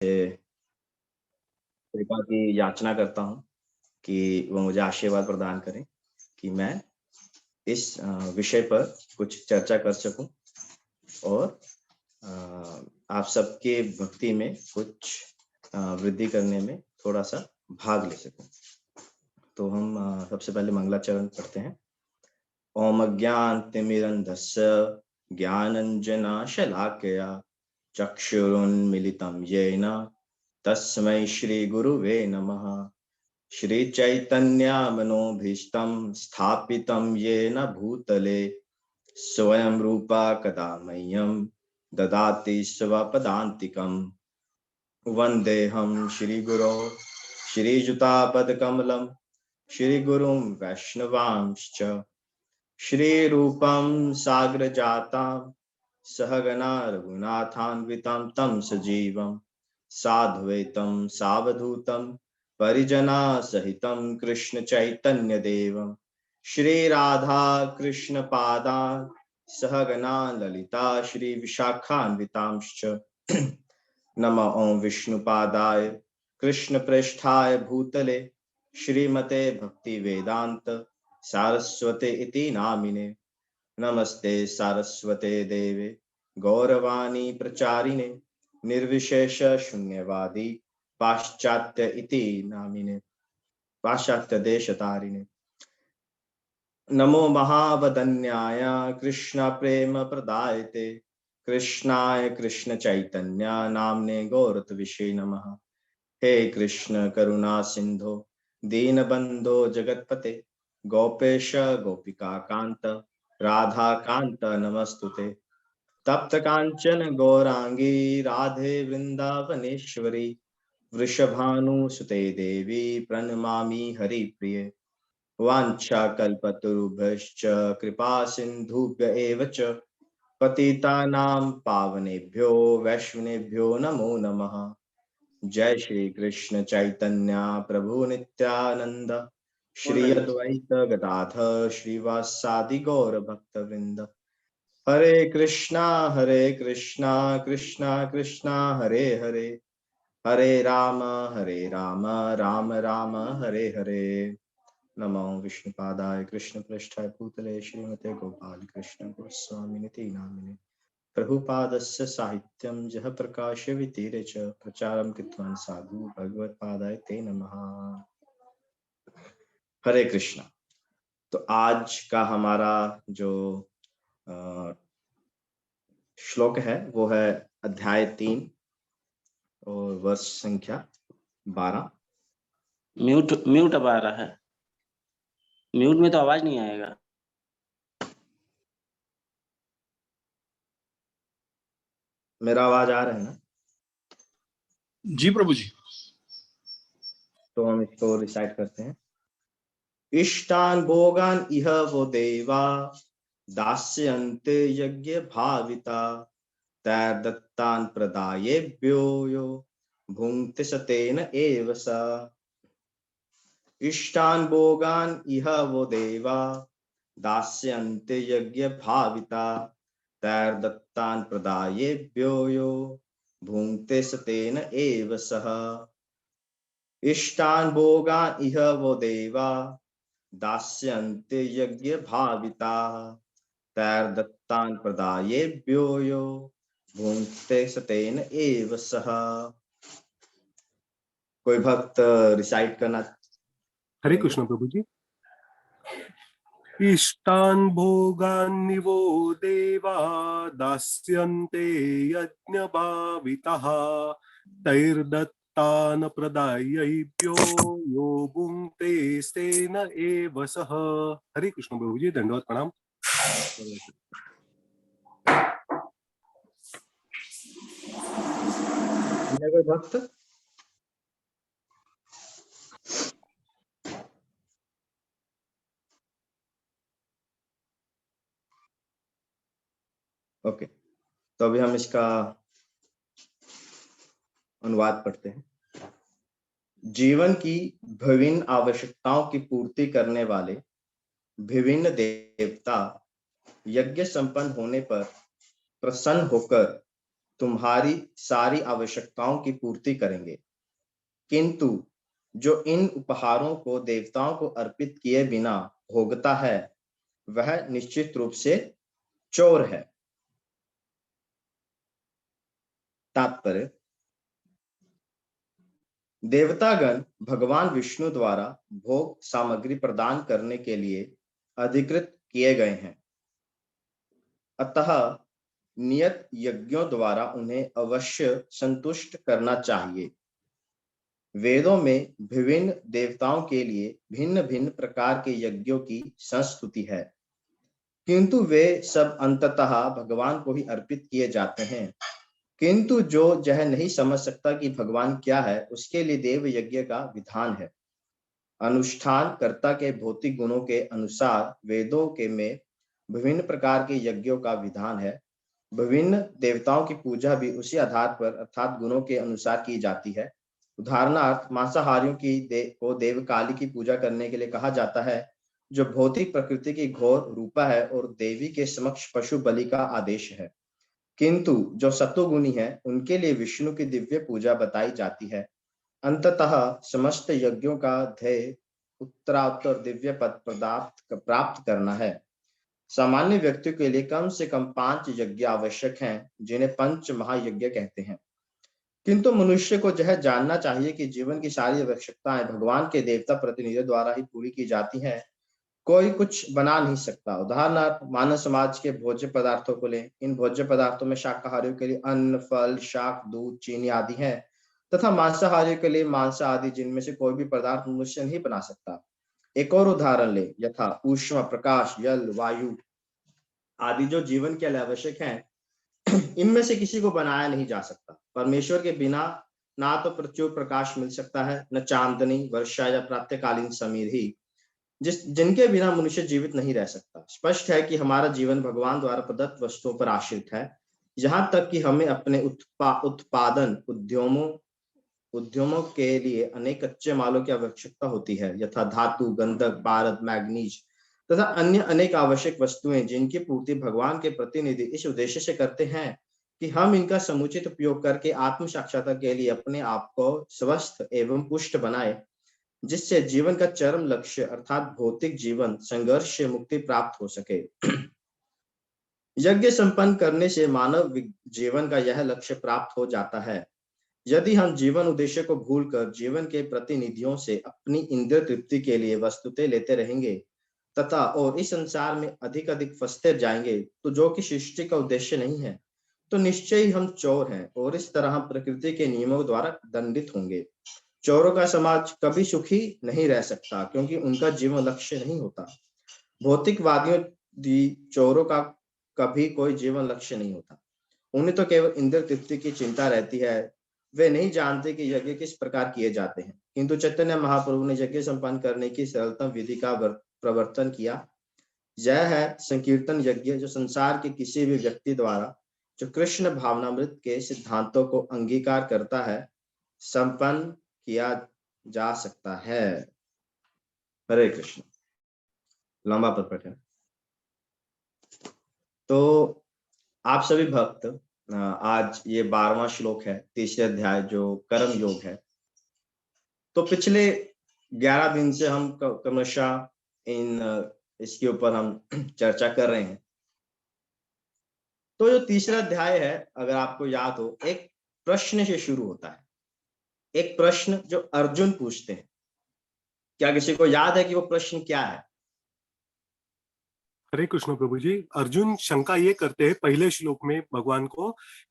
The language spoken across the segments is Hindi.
कृपा की याचना करता हूँ कि वह मुझे आशीर्वाद प्रदान करें कि मैं इस विषय पर कुछ चर्चा कर सकूं और आप सबके भक्ति में कुछ वृद्धि करने में थोड़ा सा भाग ले सकूं। तो हम सबसे पहले मंगलाचरण पढ़ते हैं। ओम अज्ञानतिमिरन्धस्य ज्ञानञ्जनशलाकया चक्षुरुन्मीलितं येन तस्मै श्रीगुरुवे नमः। श्रीचैतन्यमनोभीष्टं स्थापितं येन भूतले स्वयं रूपा कदा मह्यं ददाति स्वपदान्तिकम्। वन्देऽहं श्रीगुरो श्रीयुतापदकमलं श्रीगुरुं वैष्णवांश्च श्रीरूपं साग्रजातां सहगणा रघुनाथान्वितं तं सजीवं साद्वैतं सावधूतं परिजनसहितं कृष्णचैतन्यदेवं श्रीराधा कृष्णपादान् सहगणा ललिता श्रीविशाखान्वितांश्च नमः ओं विष्णुपादाय कृष्णप्रेष्ठाय भूतले श्रीमते भक्तिवेदान्त सारस्वते इति नामिने नमस्ते सारस्वते देवे गौरवाणी प्रचारिणे निर्विशेष शून्यवादी पाश्चात्य इति नामिने पाश्चात्य देशतारिणे नमो महावदन्याय कृष्ण प्रेम प्रदायते कृष्णाय कृष्ण चैतन्य नामने गौरतविषे नमः। हे कृष्ण करुणा सिंधो दीनबंधो जगतपते गोपेश गोपिका कांत राधा कांत नमस्तुते। तप्त कांचन गौरांगी राधे वृंदावनेश्वरी वृषभानुसुते देवी प्रणमामि हरिप्रिये। वाञ्छाकल्पतरुभ्यश्च कृपा सिन्धुभ्य एव च पतितानां पावनेभ्यो वैष्णवेभ्यो नमो नमः। जय श्री कृष्ण चैतन्य प्रभु नित्यानंद श्री अद्वैत गदाधर श्रीवासादि गौर भक्त वृंद। हरे कृष्णा कृष्णा कृष्णा हरे हरे हरे राम राम राम हरे हरे। नमो विष्णुपादाय कृष्ण पृष्ठाय भूतले श्रीमते गोपाल कृष्ण गोस्वामिनिति नामिने प्रभुपादस्य साहित्यं जह प्रकाश्य वितीरे च प्रचारं कृतवान् साधु भगवत्पादाय ते नमः। हरे कृष्णा। तो आज का हमारा जो श्लोक है वो है अध्याय 3 और वर्ष संख्या 12। म्यूट अब आ रहा है, म्यूट में तो आवाज नहीं आएगा। मेरा आवाज आ रहा है ना? जी प्रभु जी। तो हम इसको रिसाइट करते हैं। इष्टान भोगान इह वो देवा दास्यन्ते यज्ञ भाविता तैर्दत्तान् प्रदायेभ्यो यो भुङ्क्ते सतेन एव सा। इष्टान भोगान इह वो देवा दास्यन्ते यज्ञ भाविता तैर्दत्तान् प्रदायेभ्यो यो भुङ्क्ते सतेन एव सः। इष्टान भोगान इह वो देवा दास्यन्ते यज्ञ भाविता तैर्दत्तान् प्रदायेभ्यो यो भुङ्क्ते सतेन एव सः। कोई भक्त रिसाइट करना? हरे कृष्ण प्रभु जी। इष्टान् भोगान् वो देवा दास्यन्ते यज्ञभावितः तैर्दत्तान् प्रदायैभ्यो यो भुङ्क्ते तेन एव सः। हरे कृष्ण प्रभु जी, दंडवत प्रणाम। कोई भक्त? ओके, तो अभी हम इसका अनुवाद पढ़ते हैं। जीवन की विभिन्न आवश्यकताओं की पूर्ति करने वाले विभिन्न देवता यज्ञ संपन्न होने पर प्रसन्न होकर तुम्हारी सारी आवश्यकताओं की पूर्ति करेंगे, किंतु जो इन उपहारों को देवताओं को अर्पित किए बिना भोगता है वह निश्चित रूप से चोर है। तात्पर्य, देवतागण भगवान विष्णु द्वारा भोग सामग्री प्रदान करने के लिए अधिकृत किए गए हैं, अतः नियत यज्ञों द्वारा उन्हें अवश्य संतुष्ट करना चाहिए। वेदों में विभिन्न देवताओं के लिए भिन्न भिन्न प्रकार के यज्ञों की संस्तुति है, किंतु वे सब अंततः भगवान को ही अर्पित किए जाते हैं। किंतु जो यह नहीं समझ सकता कि भगवान क्या है, उसके लिए देव यज्ञ का विधान है। अनुष्ठान कर्ता के भौतिक गुणों के अनुसार वेदों के में विभिन्न प्रकार के यज्ञों का विधान है। विभिन्न देवताओं की पूजा भी उसी आधार पर अर्थात गुणों के अनुसार की जाती है। उदाहरणार्थ, मांसाहारियों को देवकाली की पूजा करने के लिए कहा जाता है, जो भौतिक प्रकृति की घोर रूपा है और देवी के समक्ष पशु बलि का आदेश है। किंतु जो सत्वगुणी है उनके लिए विष्णु की दिव्य पूजा बताई जाती है। अंततः समस्त यज्ञों का ध्येय उत्तरात्तर दिव्य पद प्राप्त करना है। सामान्य व्यक्ति के लिए कम से कम 5 यज्ञ आवश्यक हैं, जिन्हें पंच महायज्ञ कहते हैं। किंतु मनुष्य को यह जानना चाहिए कि जीवन की सारी आवश्यकताएं भगवान के देवता प्रतिनिधियों द्वारा ही पूरी की जाती हैं। कोई कुछ बना नहीं सकता। उदाहरणार्थ, मानव समाज के भोज्य पदार्थों को लें। इन भोज्य पदार्थों में शाकाहारियों के लिए अन्न, फल, शाक, दूध, चीनी आदि हैं, तथा मांसाहारियों के लिए मांस आदि, जिनमें से कोई भी पदार्थ मनुष्य नहीं बना सकता। एक और उदाहरण ले, यथा ऊष्मा, प्रकाश, जल, वायु आदि जो जीवन के लिए आवश्यक हैं, इनमें से किसी को बनाया नहीं जा सकता। परमेश्वर के बिना ना तो प्रचुर प्रकाश मिल सकता है, न चांदनी, वर्षा या प्रातःकालीन समीर ही, जिनके बिना मनुष्य जीवित नहीं रह सकता। स्पष्ट है कि हमारा जीवन भगवान द्वारा प्रदत्त वस्तुओं पर आश्रित है, यहाँ तक कि हमें अपने उत्पादन उद्यमों के लिए अनेक कच्चे मालों की आवश्यकता होती है, यथा धातु, गंधक, पारद, मैग्नीज तथा अन्य अनेक आवश्यक वस्तुएं, जिनकी पूर्ति भगवान के प्रतिनिधि इस उद्देश्य से करते हैं कि हम इनका समुचित उपयोग करके आत्म साक्षात्कार के लिए अपने आप को स्वस्थ एवं पुष्ट बनाए, जिससे जीवन का चरम लक्ष्य अर्थात भौतिक जीवन संघर्ष से मुक्ति प्राप्त हो सके। यज्ञ संपन्न करने से मानव जीवन का यह लक्ष्य प्राप्त हो जाता है। यदि हम जीवन उद्देश्य को भूलकर जीवन के प्रतिनिधियों से अपनी इंद्रिय तृप्ति के लिए वस्तुएं लेते रहेंगे तथा और इस संसार में अधिक अधिक फंसते जाएंगे, तो जो कि सृष्टि का उद्देश्य नहीं है, तो निश्चय ही हम चोर हैं और इस तरह हम प्रकृति के नियमों द्वारा दंडित होंगे। चोरों का समाज कभी सुखी नहीं रह सकता, क्योंकि उनका जीवन लक्ष्य नहीं होता। भौतिकवादियों चोरों का कभी कोई जीवन लक्ष्य नहीं होता। उन्हें तो केवल इंद्रिय तृप्ति की चिंता रहती है। वे नहीं जानते कि यज्ञ किस प्रकार किए जाते हैं। किंतु चैतन्य महाप्रभु ने यज्ञ संपन्न करने की सरलतम विधि का प्रवर्तन किया। यह है संकीर्तन यज्ञ, जो संसार के किसी भी व्यक्ति द्वारा जो कृष्ण भावनामृत के सिद्धांतों को अंगीकार करता है, संपन्न किया जा सकता है। हरे कृष्ण। लंबा पद पठन। तो आप सभी भक्त, आज ये 12वां श्लोक है, तीसरे अध्याय जो कर्म योग है। तो पिछले 11 दिन से हम क्रमशः इसके ऊपर हम चर्चा कर रहे हैं। तो जो तीसरा अध्याय है, अगर आपको याद हो, एक प्रश्न से शुरू होता है। एक प्रश्न जो अर्जुन पूछते हैं। क्या किसी को याद है कि वो प्रश्न क्या है? हरे कृष्ण प्रभु जी। अर्जुन शंका ये करते हैं पहले श्लोक में भगवान को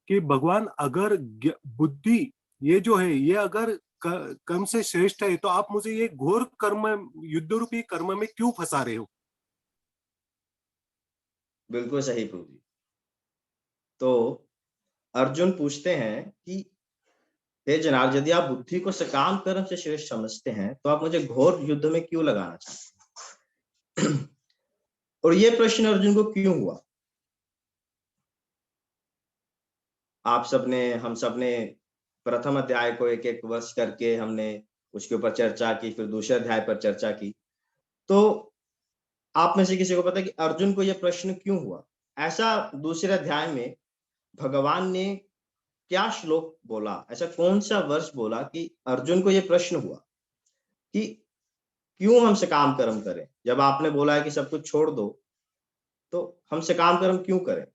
कि भगवान, अगर बुद्धि ये जो है ये अगर कर्म से श्रेष्ठ है, तो आप मुझे ये घोर कर्म, युद्ध रूपी कर्म में क्यों फंसा रहे हो? बिल्कुल सही प्रभु जी। तो अर्जुन पूछते हैं कि हे जनाब, यदि आप बुद्धि को सकाम कर्म से श्रेष्ठ समझते हैं, तो आप मुझे घोर युद्ध में क्यों लगाना चाहते हैं? और ये प्रश्न अर्जुन को क्यों हुआ? आप सबने, हम सबने प्रथम अध्याय को एक एक वर्ष करके हमने उसके ऊपर चर्चा की, फिर दूसरे अध्याय पर चर्चा की। तो आप में से किसी को पता है कि अर्जुन को यह प्रश्न क्यों हुआ? ऐसा दूसरे अध्याय में भगवान ने क्या श्लोक बोला, ऐसा कौन सा वर्ष बोला कि अर्जुन को ये प्रश्न हुआ कि क्यों हमसे काम कर्म करें? जब आपने बोला है कि सब कुछ छोड़ दो, तो हमसे काम कर्म क्यों करें?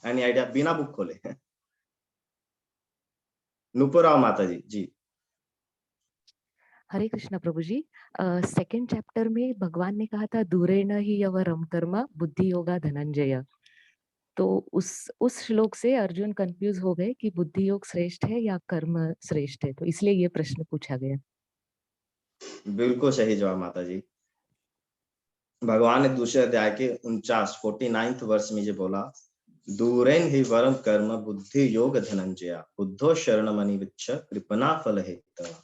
Any idea? बिना बुक खोले। नूपुरराव माता जी। जी। हरे कृष्णा प्रभु जी। सेकंड चैप्टर में भगवान ने कहा था दूरेण ही यवरम कर्म बुद्धि योगा धनंजय। तो उस श्लोक से अर्जुन कंफ्यूज हो गए कि बुद्धि योग श्रेष्ठ है या कर्म श्रेष्ठ है, तो इसलिए ये प्रश्न पूछा गया। बिल्कुल सही जवाब माता जी। भगवान ने दूसरे अध्याय के 49 वर्ष में ये बोला, दूरेन ही वरम कर्म बुद्धि योग धनंजया बुद्धो शरणमणि विच्छ कृपणा फल हेतु।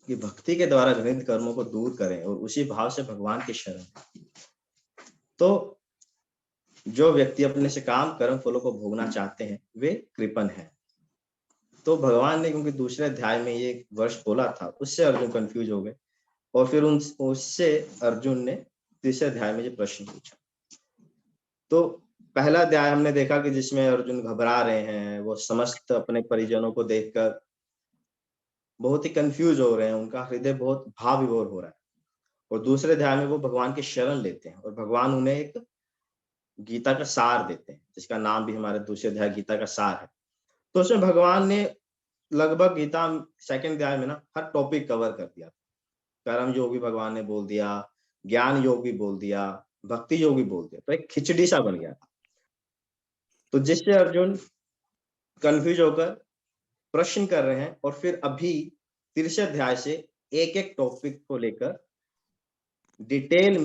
कि भक्ति के द्वारा घृणित कर्मों को दूर करें और उसी भाव से भगवान की शरण। तो जो व्यक्ति अपने से काम कर्म फलों को भोगना चाहते हैं वे कृपण हैं। तो भगवान ने क्योंकि दूसरे अध्याय में ये वर्ष बोला था, उससे अर्जुन कंफ्यूज हो गए और फिर उससे अर्जुन ने तीसरे अध्याय में ये प्रश्न पूछा। तो पहला अध्याय हमने देखा कि जिसमें अर्जुन घबरा रहे हैं, वो समस्त अपने परिजनों को देखकर बहुत ही कंफ्यूज हो रहे हैं, उनका हृदय बहुत भाव विभोर हो रहा है। और दूसरे अध्याय में वो भगवान की शरण लेते हैं और भगवान उन्हें एक गीता का सार देते हैं, जिसका नाम भी हमारे दूसरे अध्याय गीता का सार है। तो उसमें भगवान ने लगभग गीता सेकंड अध्याय में ना हर टॉपिक कवर कर दिया। कर्म योग भी भगवान ने बोल दिया, ज्ञान योग भी बोल दिया, भक्ति योग भी बोल दिया, तो एक खिचड़ी सा बन गया था। तो जिससे अर्जुन कंफ्यूज होकर प्रश्न कर रहे हैं और फिर अभी तीसरे अध्याय से एक एक टॉपिक को लेकर डिटेल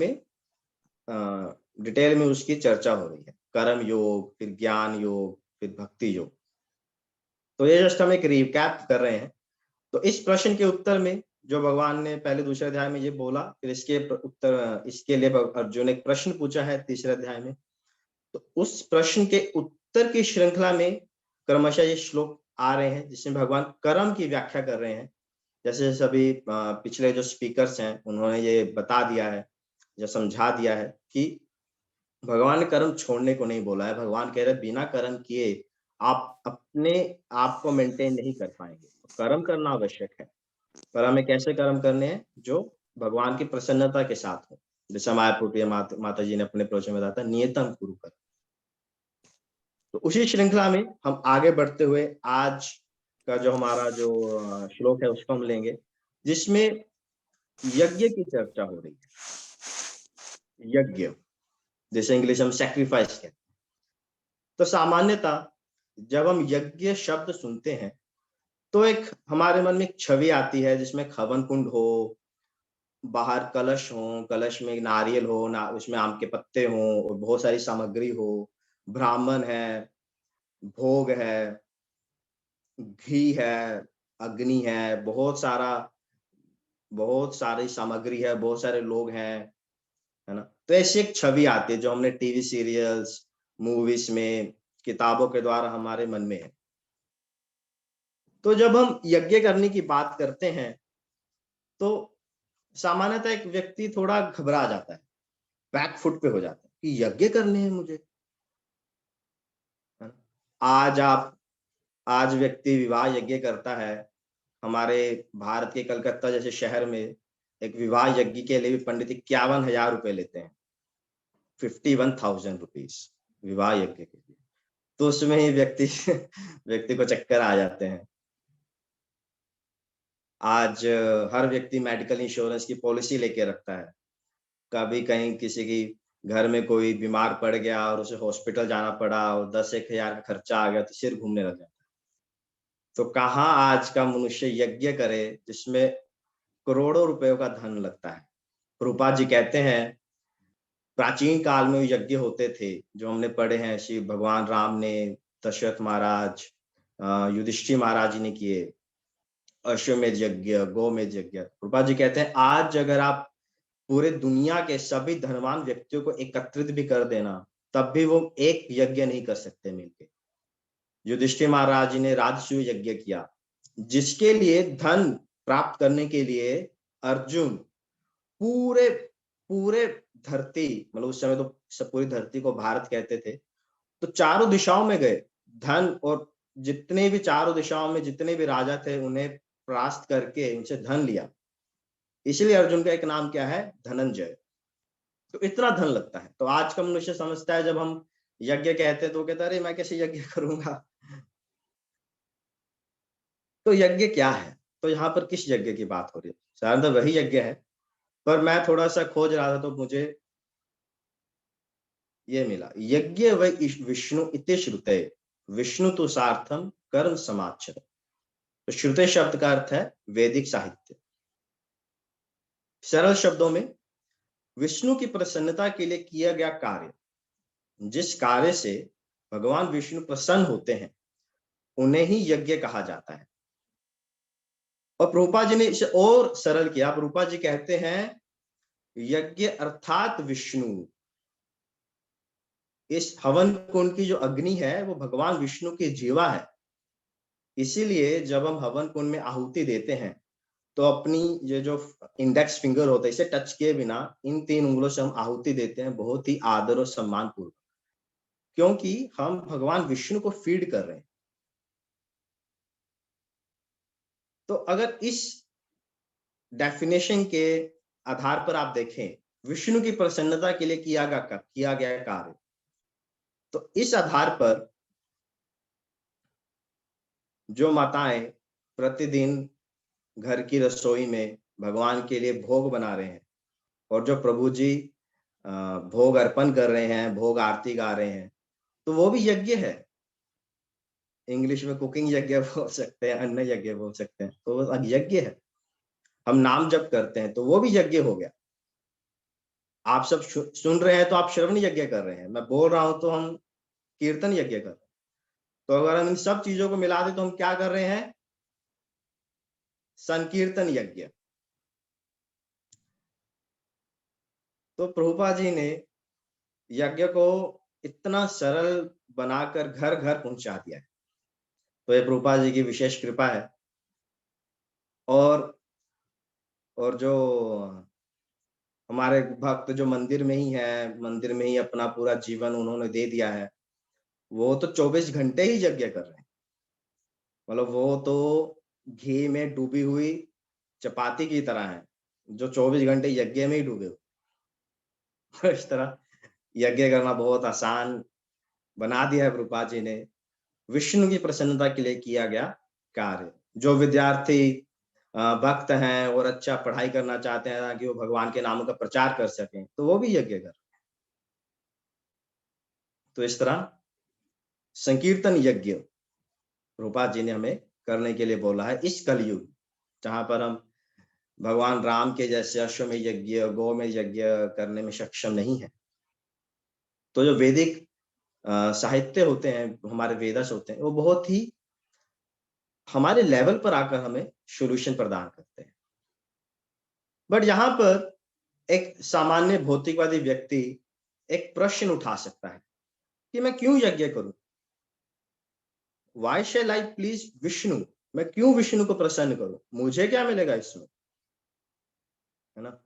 में उसकी चर्चा हो रही है। कर्म योग, फिर ज्ञान योग, फिर भक्ति योग। तो ये जस्ट हम एक रिकैप कर रहे हैं। तो इस प्रश्न के उत्तर में जो भगवान ने पहले दूसरे अध्याय में ये बोला, फिर इसके लिए अर्जुन ने एक प्रश्न पूछा है तीसरे अध्याय में। तो उस प्रश्न के उत्तर की श्रृंखला में क्रमशः ये श्लोक आ रहे हैं जिसमें भगवान कर्म की व्याख्या कर रहे हैं। जैसे सभी पिछले जो स्पीकर्स हैं उन्होंने ये बता दिया है, जो समझा दिया है कि भगवान ने कर्म छोड़ने को नहीं बोला है। भगवान कह रहे बिना कर्म किए आप अपने आप को मेंटेन नहीं कर पाएंगे। कर्म करना आवश्यक है, पर हमें कैसे कर्म करने हैं? जो भगवान की प्रसन्नता के साथ हो। जैसे हमारे माता जी ने अपने प्रवचन में बताया था, नियतम कुरु कर। तो उसी श्रृंखला में हम आगे बढ़ते हुए आज का जो हमारा जो श्लोक है उसको हम लेंगे, जिसमें यज्ञ की चर्चा हो रही है। यज्ञ, जैसे इंग्लिश हम सैक्रिफाइस कहते हैं। तो सामान्यतः जब हम यज्ञ शब्द सुनते हैं तो एक हमारे मन में एक छवि आती है जिसमें हवन कुंड हो, बाहर कलश हो, कलश में नारियल हो, ना उसमें आम के पत्ते हो और बहुत सारी सामग्री हो, ब्राह्मण है, भोग है, घी है, अग्नि है, बहुत सारी सामग्री है, बहुत सारे लोग हैं, है ना? तो ऐसी एक छवि आती है जो हमने टीवी सीरियल्स, मूवीज में, किताबों के द्वारा हमारे मन में है। तो जब हम यज्ञ करने की बात करते हैं तो सामान्यतः एक व्यक्ति थोड़ा घबरा जाता है, बैक फुट पे हो जाता है कि यज्ञ करने हैं मुझे, है ना? आज व्यक्ति विवाह यज्ञ करता है। हमारे भारत के कलकत्ता जैसे शहर में एक विवाह यज्ञ के लिए भी पंडित 51,000 रुपए लेते हैं। 51,000 रुपीज विवाह यज्ञ के लिए। तो उसमें ही व्यक्ति को चक्कर आ जाते हैं। आज हर व्यक्ति मेडिकल इंश्योरेंस की पॉलिसी लेके रखता है। कभी कहीं किसी की घर में कोई बीमार पड़ गया और उसे हॉस्पिटल जाना पड़ा और 10-1,000 का खर्चा आ गया तो सिर घूमने लग जाता है। तो कहाँ आज का मनुष्य यज्ञ करे जिसमें करोड़ों रुपयों का धन लगता है। प्रभुपाद जी कहते हैं प्राचीन काल में यज्ञ होते थे जो हमने पढ़े हैं, श्री भगवान राम ने, दशरथ महाराज, युधिष्ठिर महाराज ने किए, अश्वमेध यज्ञ, गोमेध यज्ञ। प्रभुपाद जी कहते हैं आज अगर आप पूरे दुनिया के सभी धनवान व्यक्तियों को एकत्रित भी कर देना तब भी वो एक यज्ञ नहीं कर सकते मिलके। युधिष्ठिर महाराज जी ने राजसूय यज्ञ किया, जिसके लिए धन प्राप्त करने के लिए अर्जुन पूरे पूरे धरती, मतलब उस समय तो सब पूरी धरती को भारत कहते थे, तो चारों दिशाओं में गए, धन, और जितने भी चारों दिशाओं में जितने भी राजा थे उन्हें परास्त करके उनसे धन लिया। इसलिए अर्जुन का एक नाम क्या है? धनंजय। तो इतना धन लगता है। तो आज का मनुष्य समझता है, जब हम यज्ञ कहते हैं तो वो कहता है, अरे मैं कैसे यज्ञ करूंगा? तो यज्ञ क्या है? तो यहाँ पर किस यज्ञ की बात हो रही है? शायद वही यज्ञ है, पर मैं थोड़ा सा खोज रहा था तो मुझे ये मिला, यज्ञ वै विष्णु इति श्रुते विष्णु तो सार्थम कर्म समाचर। तो श्रुते शब्द का अर्थ है वैदिक साहित्य। सरल शब्दों में, विष्णु की प्रसन्नता के लिए किया गया कार्य, जिस कार्य से भगवान विष्णु प्रसन्न होते हैं, उन्हें ही यज्ञ कहा जाता है। और प्रभुपाद जी ने इसे और सरल किया। प्रभुपाद जी कहते हैं, यज्ञ अर्थात विष्णु। इस हवन कुंड की जो अग्नि है वो भगवान विष्णु की जीवा है। इसीलिए जब हम हवन कुंड में आहुति देते हैं तो अपनी ये जो इंडेक्स फिंगर होता है, इसे टच किए बिना इन 3 उंगलों से हम आहुति देते हैं, बहुत ही आदर और सम्मान पूर्वक, क्योंकि हम भगवान विष्णु को फीड कर रहे हैं। तो अगर इस डेफिनेशन के आधार पर आप देखें, विष्णु की प्रसन्नता के लिए किया गया कार्य, तो इस आधार पर जो माताएं प्रतिदिन घर की रसोई में भगवान के लिए भोग बना रहे हैं, और जो प्रभु जी भोग अर्पण कर रहे हैं, भोग आरती गा रहे हैं, तो वो भी यज्ञ है। इंग्लिश में कुकिंग यज्ञ बोल सकते हैं, अन्न यज्ञ बोल सकते हैं, तो वो यज्ञ है। हम नाम जप करते हैं तो वो भी यज्ञ हो गया। आप सब सुन रहे हैं तो आप श्रवण यज्ञ कर रहे हैं, मैं बोल रहा हूं तो हम कीर्तन यज्ञ कर रहे हैं। तो अगर हम इन सब चीजों को मिला दें तो हम क्या कर रहे हैं? संकीर्तन यज्ञ। तो प्रभुपाद जी ने यज्ञ को इतना सरल बनाकर घर घर पहुंचा दिया है। तो ये प्रभुपाद जी की विशेष कृपा है। और जो हमारे भक्त जो मंदिर में ही है, मंदिर में ही अपना पूरा जीवन उन्होंने दे दिया है, वो तो 24 घंटे ही यज्ञ कर रहे हैं। मतलब वो तो घी में डूबी हुई चपाती की तरह है, जो 24 घंटे यज्ञ में ही डूबे हुए। इस तरह यज्ञ करना बहुत आसान बना दिया है प्रभुपाद जी ने। विष्णु की प्रसन्नता के लिए किया गया कार्य। जो विद्यार्थी भक्त हैं और अच्छा पढ़ाई करना चाहते हैं ताकि वो भगवान के नाम का प्रचार कर सकें, तो वो भी यज्ञ कर। तो इस तरह संकीर्तन यज्ञ प्रभुपाद जी ने हमें करने के लिए बोला है इस कलयुग, जहां पर हम भगवान राम के जैसे अश्वमेध यज्ञ, गोमेध यज्ञ करने में सक्षम नहीं है। तो जो वैदिक साहित्य होते हैं, हमारे वेदस होते हैं, वो बहुत ही हमारे लेवल पर आकर हमें सॉल्यूशन प्रदान करते हैं। बट यहाँ पर एक सामान्य भौतिकवादी व्यक्ति एक प्रश्न उठा सकता है कि मैं क्यों यज्ञ करूं? Why shall I please Vishnu? मैं क्यों विष्णु को प्रसन्न करूं? मुझे क्या मिलेगा इसमें? है ना?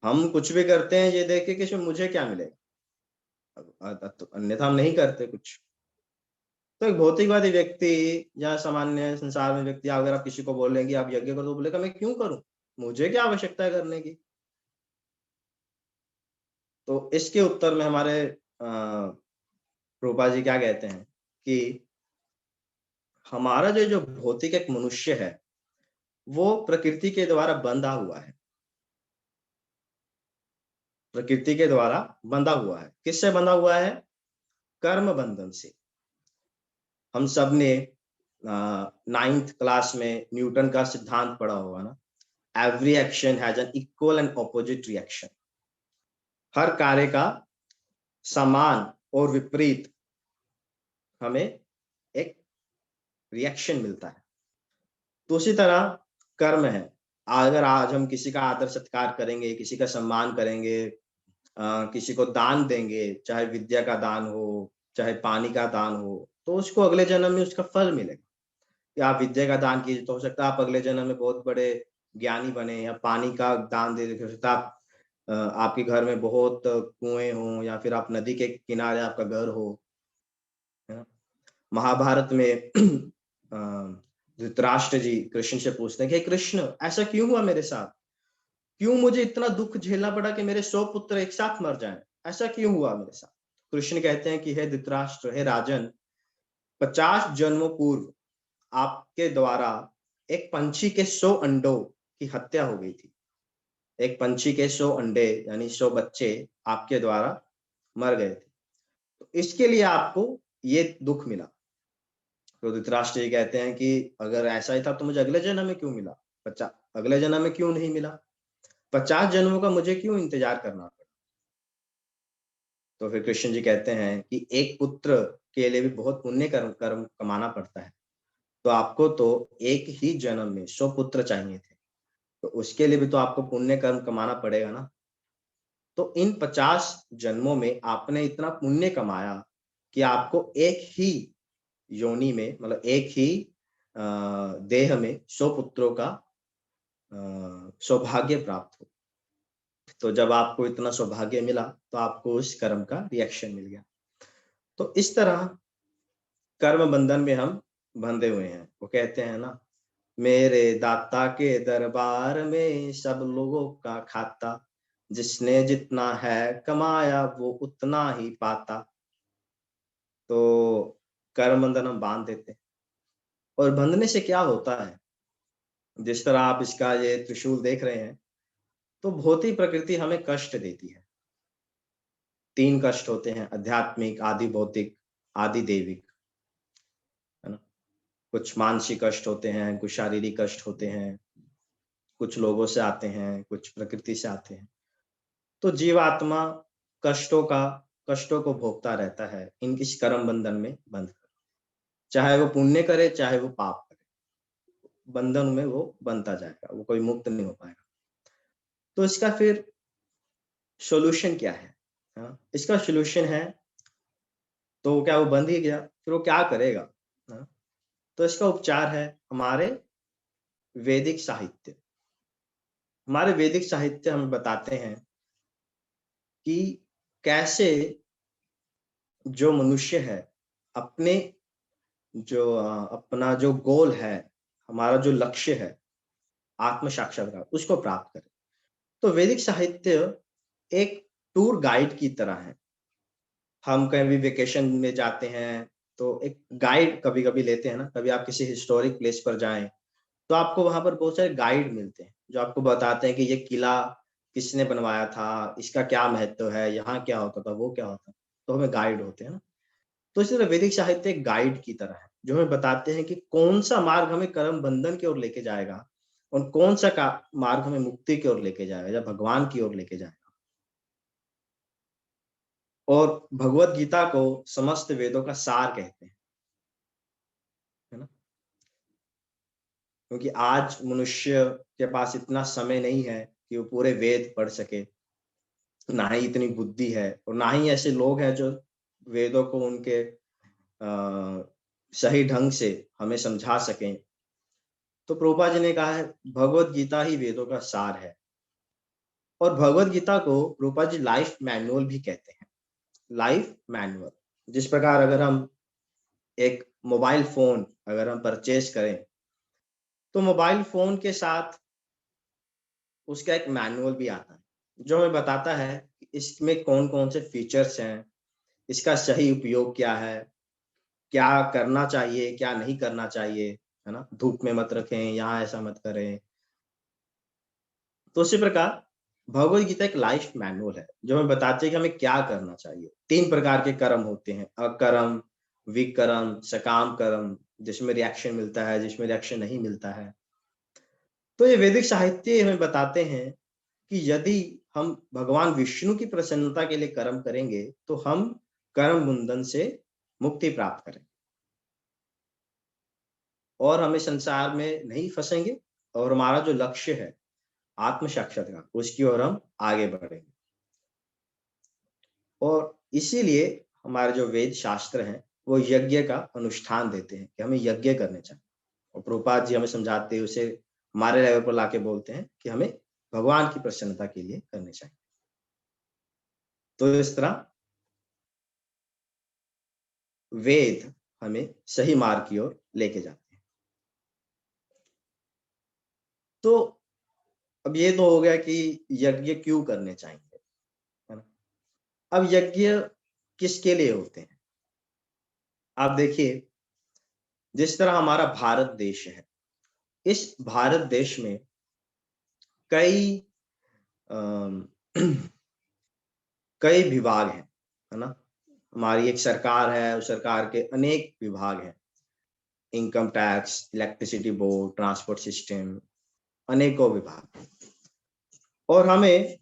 हम कुछ भी करते हैं ये देख के कि इसमें मुझे क्या मिलेगा, तो अन्यथा हम नहीं करते कुछ। तो एक भौतिकवादी व्यक्ति या सामान्य संसार में व्यक्ति, अगर आप किसी को बोलेंगे आप यज्ञ करो, तो बोलेगा मैं क्यों करूं, मुझे क्या आवश्यकता है करने की? तो इसके उत्तर में हमारे प्रभुपाद जी क्या कहते हैं कि हमारा जो भौतिक एक मनुष्य है वो प्रकृति के द्वारा बंधा हुआ है। प्रकृति के द्वारा बंधा हुआ है। किससे बंधा हुआ है? कर्म बंधन से। हम सब ने 9th क्लास में न्यूटन का सिद्धांत पढ़ा होगा ना, every action has an equal and opposite reaction. हर कार्य का समान और विपरीत हमें एक रिएक्शन मिलता है। तो उसी तरह कर्म है। अगर आज हम किसी का आदर सत्कार करेंगे, किसी का सम्मान करेंगे, किसी को दान देंगे, चाहे विद्या का दान हो, चाहे पानी का दान हो, तो उसको अगले जन्म में उसका फल मिलेगा। कि आप विद्या का दान कीजिए तो हो सकता है आप अगले जन्म में बहुत बड़े ज्ञानी बने, या पानी का दान दे तो हो सकता है आप आपके घर में बहुत कुएं हों या फिर आप नदी के किनारे आपका घर हो, है ना। महाभारत में धृतराष्ट्र जी कृष्ण से पूछते हैं कि हे कृष्ण, ऐसा क्यों हुआ मेरे साथ? क्यों मुझे इतना दुख झेलना पड़ा कि मेरे 100 पुत्र एक साथ मर जाएं? ऐसा क्यों हुआ मेरे साथ? कृष्ण कहते हैं कि हे धृतराष्ट्र, हे राजन, 50 जन्मों पूर्व आपके द्वारा एक पंछी के 100 अंडों की हत्या हो गई थी। एक पंछी के 100 अंडे यानी 100 बच्चे आपके द्वारा मर गए थे। तो इसके लिए आपको ये दुख मिला। तो धृतराष्ट्र जी कहते हैं कि अगर ऐसा ही था तो मुझे अगले जन्म में क्यों मिला? 50 अगले जन्म में क्यों नहीं मिला? 50 जन्मों का मुझे क्यों इंतजार करना पड़ा? तो फिर कृष्ण जी कहते हैं कि एक पुत्र के लिए भी बहुत पुण्य कर्म कमाना पड़ता है। तो आपको तो एक ही जन्म में 100 पुत्र चाहिए थे, तो उसके लिए भी तो आपको पुण्य कर्म कमाना पड़ेगा ना। तो इन 50 जन्मों में आपने इतना पुण्य कमाया कि आपको एक ही योनि में, मतलब एक ही देह में 100 पुत्रों का सौभाग्य प्राप्त हो। तो जब आपको इतना सौभाग्य मिला तो आपको उस कर्म का रिएक्शन मिल गया। तो इस तरह कर्म बंधन में हम बंधे हुए हैं। वो कहते हैं ना, मेरे दाता के दरबार में सब लोगों का खाता, जिसने जितना है कमाया वो उतना ही पाता। तो कर्म बंधन हम बांध देते हैं, और बंधने से क्या होता है, जिस तरह आप इसका ये त्रिशूल देख रहे हैं, तो भौतिक प्रकृति हमें कष्ट देती है। 3 कष्ट होते हैं, आध्यात्मिक, आदि भौतिक, आदि दैविक, है ना। कुछ मानसिक कष्ट होते हैं, कुछ शारीरिक कष्ट होते हैं, कुछ लोगों से आते हैं, कुछ प्रकृति से आते हैं। तो जीवात्मा कष्टों को भोगता रहता है इन इस कर्म बंधन में बंध कर। चाहे वो पुण्य करे, चाहे वो पाप करे, बंधन में वो बनता जाएगा, वो कोई मुक्त नहीं हो पाएगा। तो इसका फिर सॉल्यूशन क्या है? हाँ, इसका सॉल्यूशन है, तो क्या वो बंध ही गया, फिर वो क्या करेगा? हाँ, तो इसका उपचार है हमारे वैदिक साहित्य। हमारे वैदिक साहित्य हमें बताते हैं कि कैसे जो मनुष्य है अपने अपना जो गोल है, हमारा जो लक्ष्य है आत्म साक्षात्कार, उसको प्राप्त करे। तो वैदिक साहित्य एक टूर गाइड की तरह है। हम कहीं भी वेकेशन में जाते हैं तो एक गाइड कभी कभी लेते हैं ना, कभी आप किसी हिस्टोरिक प्लेस पर जाएं तो आपको वहां पर बहुत सारे गाइड मिलते हैं जो आपको बताते हैं कि ये किला किसने बनवाया था, इसका क्या महत्व है, यहाँ क्या होता था, वो क्या होता। तो हमें गाइड होते हैं ना। तो इसी तरह वैदिक साहित्य एक गाइड की तरह है जो हमें बताते हैं कि कौन सा मार्ग हमें कर्म बंधन की ओर लेके जाएगा और कौन सा मार्ग हमें मुक्ति की ओर लेके जाएगा या भगवान की ओर लेके जाएगा। और भगवत गीता को समस्त वेदों का सार कहते हैं, है ना। क्योंकि आज मनुष्य के पास इतना समय नहीं है कि वो पूरे वेद पढ़ सके, ना ही इतनी बुद्धि है, और ना ही ऐसे लोग हैं जो वेदों को उनके सही ढंग से हमें समझा सकें। तो प्रभुपाद जी ने कहा है भगवत गीता ही वेदों का सार है। और भगवत गीता को प्रभुपाद जी लाइफ मैनुअल भी कहते हैं। लाइफ मैनुअल, जिस प्रकार अगर हम एक मोबाइल फोन अगर हम परचेज करें तो मोबाइल फोन के साथ उसका एक मैनुअल भी आता है जो हमें बताता है कि इसमें कौन कौन से फीचर्स हैं, इसका सही उपयोग क्या है, क्या करना चाहिए, क्या नहीं करना चाहिए, है ना। धूप में मत रखें, यहाँ ऐसा मत करें। तो उसी प्रकार भगवत गीता एक लाइफ मैनुअल है जो हमें बताती है कि हमें क्या करना चाहिए। 3 प्रकार के कर्म होते हैं, अकर्म, विकर्म, सकाम कर्म, जिसमें रिएक्शन मिलता है, जिसमें रिएक्शन नहीं मिलता है। तो ये वैदिक साहित्य हमें बताते हैं कि यदि हम भगवान विष्णु की प्रसन्नता के लिए कर्म करेंगे तो हम कर्म बंधन से मुक्ति प्राप्त करेंगे और हमें संसार में नहीं फंसेंगे, और हमारा जो लक्ष्य है आत्म साक्षात्कार, उसकी ओर हम आगे बढ़ेंगे। और इसीलिए हमारे जो वेद शास्त्र हैं वो यज्ञ का अनुष्ठान देते हैं कि हमें यज्ञ करने चाहिए। और प्रभुपाद जी हमें समझाते हैं, उसे हमारे लेवल पर लाके बोलते हैं कि हमें भगवान की प्रसन्नता के लिए करने चाहिए। तो इस तरह वेद हमें सही मार्ग की ओर लेके जाते हैं। तो अब ये तो हो गया कि यज्ञ क्यों करने चाहिए, है ना। अब यज्ञ किसके लिए होते हैं? आप देखिए, जिस तरह हमारा भारत देश है, इस भारत देश में कई अम, कई विभाग हैं, है ना। हमारी एक सरकार है, उस सरकार के अनेक विभाग हैं, income tax, electricity board, transport system, अनेकों विभाग। और हमें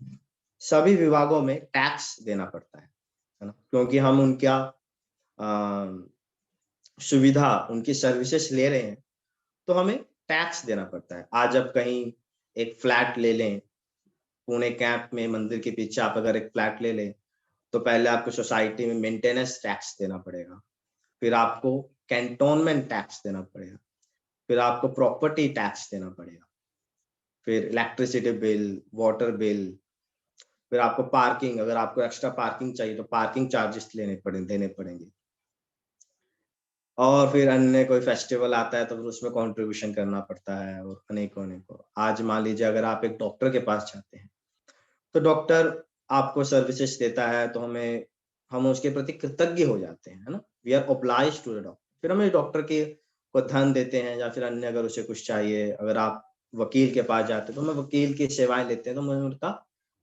सभी विभागों में टैक्स देना पड़ता है ना, क्योंकि हम उनका सुविधा, उनकी सर्विसेज ले रहे हैं, तो हमें टैक्स देना पड़ता है। आज आप कहीं एक फ्लैट ले लें, पुणे कैंप में मंदिर के पीछे आप अगर एक फ्लैट ले लें, तो पहले आपको सोसाइटी में मेंटेनेंस टैक्स देना पड़ेगा, फिर आपको कैंटोनमेंट टैक्स देना पड़ेगा, फिर आपको प्रॉपर्टी टैक्स देना पड़ेगा, फिर इलेक्ट्रिसिटी बिल, वाटर बिल, फिर आपको पार्किंग, अगर आपको एक्स्ट्रा पार्किंग चाहिए तो पार्किंग चार्जेस देने पड़ेंगे। और फिर अन्य कोई फेस्टिवल आता है तो फिर उसमें कंट्रीब्यूशन करना पड़ता है, और अनेकों। आज मान लीजिए अगर आप एक डॉक्टर के पास जाते हैं, तो डॉक्टर आपको सर्विसेज देता है, तो हम उसके प्रति कृतज्ञ हो जाते हैं, है ना। We are obliged to the doctor. फिर हमें डॉक्टर के को धन देते हैं, या फिर अन्य अगर उसे कुछ चाहिए, अगर आप वकील के पास जाते हैं तो हमें वकील की सेवाएं लेते हैं, तो हमें उनका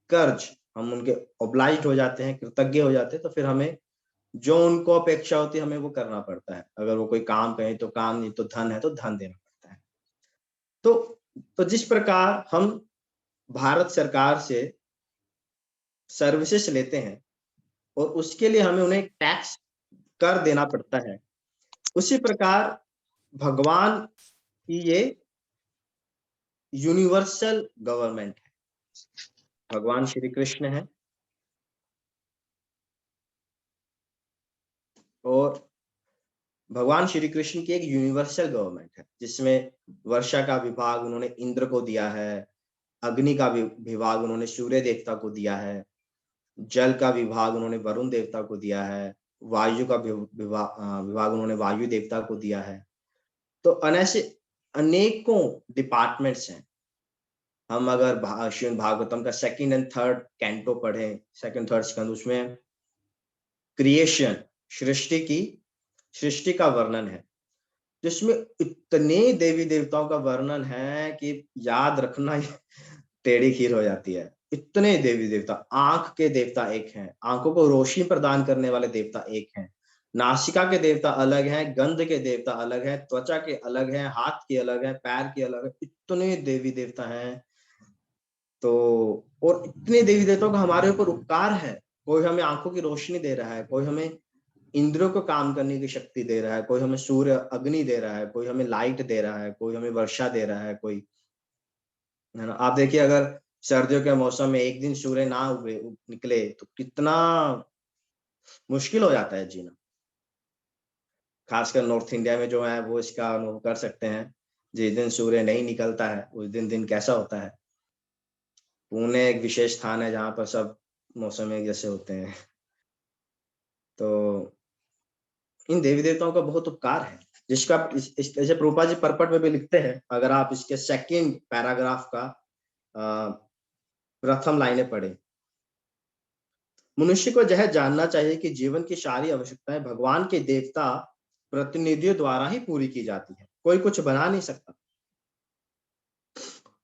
कर्ज, हम उनके ऑब्लाइज्ड हो जाते हैं, कृतज्ञ हो जाते हैं, तो फिर हमें जो उनको अपेक्षा होती है हमें वो करना पड़ता है। अगर वो कोई काम कहें तो काम, नहीं तो धन है तो धन देना पड़ता है। तो जिस प्रकार हम भारत सरकार से सर्विसेज लेते हैं और उसके लिए हमें उन्हें टैक्स कर देना पड़ता है, उसी प्रकार भगवान की ये यूनिवर्सल गवर्नमेंट है। भगवान श्री कृष्ण है, और भगवान श्री कृष्ण की एक यूनिवर्सल गवर्नमेंट है, जिसमें वर्षा का विभाग उन्होंने इंद्र को दिया है, अग्नि का विभाग उन्होंने सूर्य देवता को दिया है, जल का विभाग उन्होंने वरुण देवता को दिया है, वायु का विभाग उन्होंने वायु देवता को दिया है। तो ऐसे अनेकों डिपार्टमेंट्स हैं। हम अगर श्रीमद् भागवतम का सेकंड एंड थर्ड कैंटो पढ़ें, सेकंड थर्ड स्कंद, उसमें क्रिएशन, सृष्टि का वर्णन है, जिसमें इतने देवी देवताओं का वर्णन है कि याद रखना टेढ़ी खीर हो जाती है। इतने देवी देवता, आंख के देवता एक हैं, आंखों को रोशनी प्रदान करने वाले देवता एक हैं, नासिका के देवता अलग हैं, गंध के देवता अलग हैं, त्वचा के अलग हैं, हाथ के अलग हैं, पैर के अलग है, इतने देवी देवता हैं। तो और इतने देवी देवताओं का हमारे ऊपर उपकार है। कोई हमें आंखों की रोशनी दे रहा है, कोई हमें इंद्रियों को काम करने की शक्ति दे रहा है, कोई हमें सूर्य अग्नि दे रहा है, कोई हमें लाइट दे रहा है, कोई हमें वर्षा दे रहा है, कोई, है ना। आप देखिए, अगर सर्दियों के मौसम में एक दिन सूर्य ना निकले तो कितना मुश्किल हो जाता है जीना। खासकर नॉर्थ इंडिया में जो है वो इसका अनुभव कर सकते हैं। जिस दिन सूर्य नहीं निकलता है उस दिन कैसा होता है। पुणे एक विशेष स्थान है जहाँ पर सब मौसम एक जैसे होते हैं। तो इन देवी देवताओं का बहुत उपकार है, जिसका जैसे प्रभुपाद जी परपट में भी लिखते हैं। अगर आप इसके सेकंड पैराग्राफ का प्रथम लाइनें पढ़े, मनुष्य को यह जानना चाहिए कि जीवन की सारी आवश्यकताएं भगवान के देवता प्रतिनिधियों द्वारा ही पूरी की जाती है, कोई कुछ बना नहीं सकता।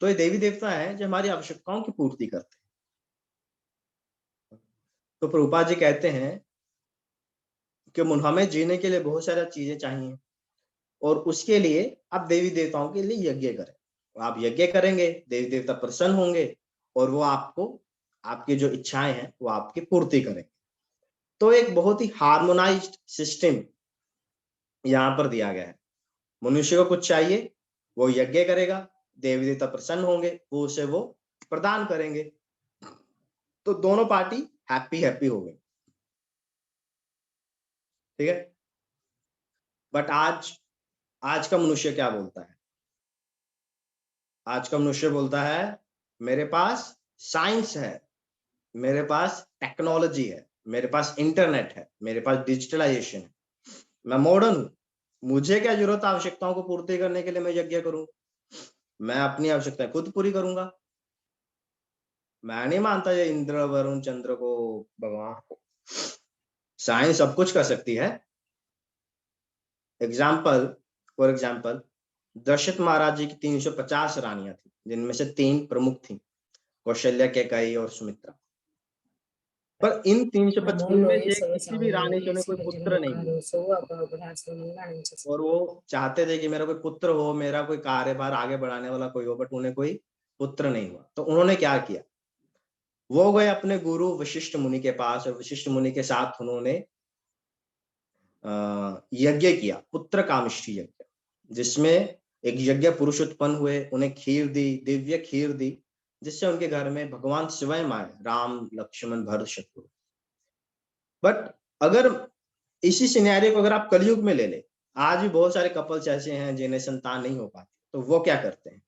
तो ये देवी देवता है जो हमारी आवश्यकताओं की पूर्ति करते हैं। तो प्रभुपाद जी कहते हैं कि हमें जीने के लिए बहुत सारी चीजें चाहिए, और उसके लिए आप देवी देवताओं के लिए यज्ञ करें। आप यज्ञ करेंगे, देवी देवता प्रसन्न होंगे, और वो आपको, आपकी जो इच्छाएं हैं वो आपकी पूर्ति करेंगे। तो एक बहुत ही हार्मोनाइज्ड सिस्टम यहाँ पर दिया गया है। मनुष्य को कुछ चाहिए, वो यज्ञ करेगा, देवी देवता प्रसन्न होंगे, वो उसे वो प्रदान करेंगे। तो दोनों पार्टी हैप्पी हैप्पी हो गई, ठीक है। बट आज का मनुष्य क्या बोलता है? आज का मनुष्य बोलता है, मेरे पास साइंस है, मेरे पास टेक्नोलॉजी है, मेरे पास इंटरनेट है, मेरे पास डिजिटलाइजेशन है, मैं मॉडर्न हूँ, मुझे क्या जरूरत आवश्यकताओं को पूर्ति करने के लिए मैं यज्ञ करूँ? मैं अपनी आवश्यकताएं खुद पूरी करूंगा। मैं नहीं मानता ये इंद्र, वरुण, चंद्र को, भगवान को। साइंस सब कुछ कर सकती है। फॉर एग्जाम्पल दशरथ महाराज जी की 350 रानियां थी, जिनमें से 3 प्रमुख थी, कौशल्या, कैकेयी और सुमित्रा। पर इन 355 में से किसी भी रानी से उन्हें कोई पुत्र नहीं मिला, और वो चाहते थे कि मेरा कोई पुत्र हो, मेरा कोई कार्यभार आगे बढ़ाने वाला कोई हो, बट उन्हें कोई पुत्र नहीं हुआ। तो उन्होंने क्या किया, वो गए अपने गुरु वशिष्ठ मुनि के पास, और वशिष्ठ मुनि के साथ उन्होंने यज्ञ किया, पुत्र कामिष्ठी यज्ञ, जिसमें एक यज्ञ पुरुष उत्पन्न हुए, उन्हें खीर दी, दिव्य खीर दी, जिससे उनके घर में भगवान स्वयं आए, राम, लक्ष्मण, भरत, शत्रुघ्न। बट अगर इसी सिनेरियो को अगर आप कलयुग में ले ले, आज भी बहुत सारे कपल्स ऐसे हैं जिन्हें संतान नहीं हो पाती, तो वो क्या करते हैं?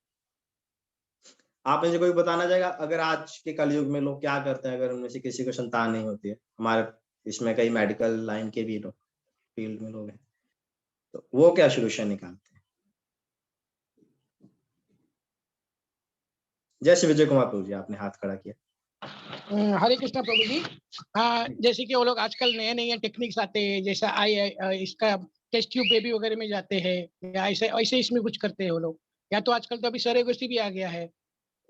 आप में से कोई बताना चाहेगा, अगर आज के कलयुग में लोग क्या करते हैं अगर उनमें से किसी को संतान नहीं होती है? हमारे इसमें कई मेडिकल लाइन के भी लोग, फील्ड में लोग हैं, तो वो क्या सोल्यूशन निकालते हैं? जैसे विजय कुमार प्रभु जी, आपने हाथ खड़ा किया। हरे कृष्णा प्रभु जी। जैसे कि वो लोग आजकल नए नए टेक्निक्स आते हैं, जैसा इसका टेस्ट ट्यूब बेबी वगैरह में जाते हैं, या ऐसे ऐसे इसमें कुछ करते हैं वो लोग, या तो आजकल तो अभी सरेगोसी भी आ गया है,